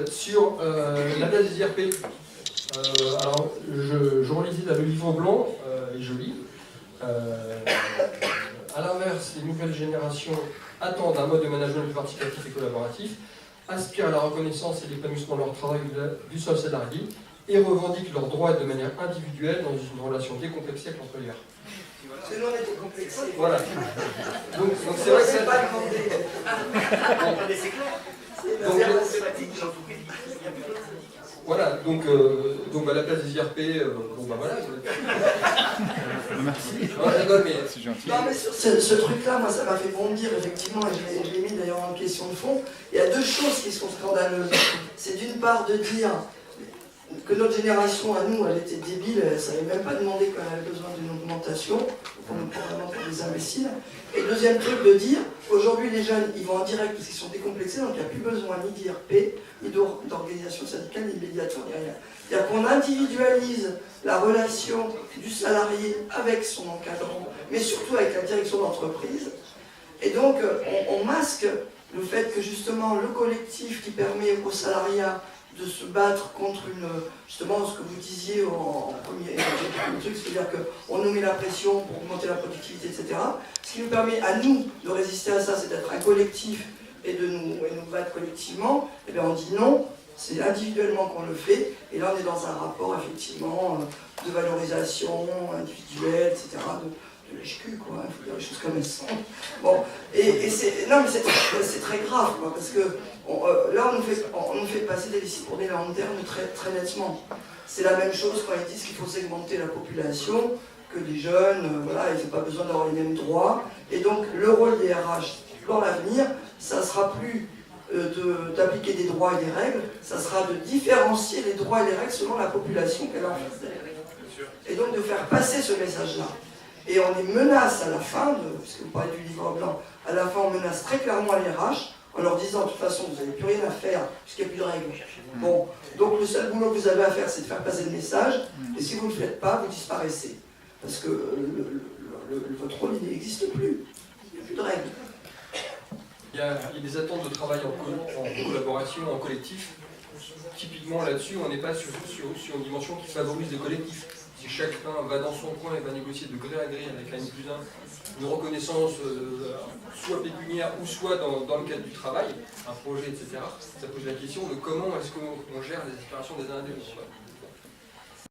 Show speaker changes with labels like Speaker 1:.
Speaker 1: Sur la place des IRP. Alors, je relisais le livre blanc, est joli. À l'inverse, les nouvelles générations attendent un mode de management participatif et collaboratif, aspirent à la reconnaissance et l'épanouissement de leur travail du seul salarié et revendiquent leurs droits de manière individuelle dans une relation décomplexée avec l'employeur.
Speaker 2: C'est non, on était complexé.
Speaker 1: Voilà. Donc c'est vrai que
Speaker 2: c'est
Speaker 1: c'est
Speaker 2: pas demandé.
Speaker 3: C'est clair.
Speaker 2: C'est
Speaker 1: Donc,
Speaker 2: la
Speaker 3: thématique de l'entreprise.
Speaker 1: voilà, donc à la place des IRP, bon bah voilà.
Speaker 4: Merci.
Speaker 1: Non, je rigole, mais
Speaker 4: C'est gentil.
Speaker 2: Non, mais sur ce truc-là, moi, ça m'a fait bondir, effectivement, et je l'ai mis d'ailleurs en question de fond. Il y a deux choses qui sont scandaleuses. C'est d'une part de dire que notre génération, à nous, elle était débile, elle ne savait même pas demander qu'on avait besoin d'une augmentation, qu'on nous prend vraiment pour des imbéciles. Et deuxième truc, de dire, aujourd'hui, les jeunes, ils vont en direct parce qu'ils sont décomplexés, donc il n'y a plus besoin ni d'IRP, ni d'organisation syndicale, ni de médiateur, ni rien. C'est-à-dire qu'on individualise la relation du salarié avec son encadrant, mais surtout avec la direction d'entreprise. Et donc, on masque le fait que justement, le collectif qui permet au salariat de se battre contre justement ce que vous disiez en premier truc, c'est-à-dire qu'on nous met la pression pour augmenter la productivité, etc. Ce qui nous permet à nous de résister à ça, c'est d'être un collectif et de nous battre collectivement. Et bien on dit non, c'est individuellement qu'on le fait, et là on est dans un rapport effectivement de valorisation individuelle, etc. de lèche-cul, quoi, il faut dire les choses comme elles sont. Bon, non mais c'est très grave, quoi, parce que là on nous fait passer des décisions pour des lanternes très, très nettement. C'est la même chose quand ils disent qu'il faut segmenter la population, que les jeunes, voilà, ils n'ont pas besoin d'avoir les mêmes droits. Et donc le rôle des RH dans l'avenir, ça ne sera plus d'appliquer des droits et des règles, ça sera de différencier les droits et les règles selon la population qu'elle a en face d'elle. Et donc de faire passer ce message-là. Et on les menace à la fin, puisque vous parlez du livre blanc, à la fin on menace très clairement les RH en leur disant de toute façon vous n'avez plus rien à faire puisqu'il n'y a plus de règles. Bon, donc le seul boulot que vous avez à faire c'est de faire passer le message, et si vous ne le faites pas, vous disparaissez. Parce que votre rôle il n'existe plus, il n'y a plus de règles.
Speaker 1: il y a des attentes de travail en collaboration, en collectif. Typiquement là-dessus, on n'est pas sur une dimension qui favorise le collectif. Si chacun va dans son coin et va négocier de gré à gré avec un N+1 une reconnaissance soit pécuniaire ou soit dans le cadre du travail, un projet, etc., ça pose la question de comment est-ce qu'on gère les aspirations des uns et des autres.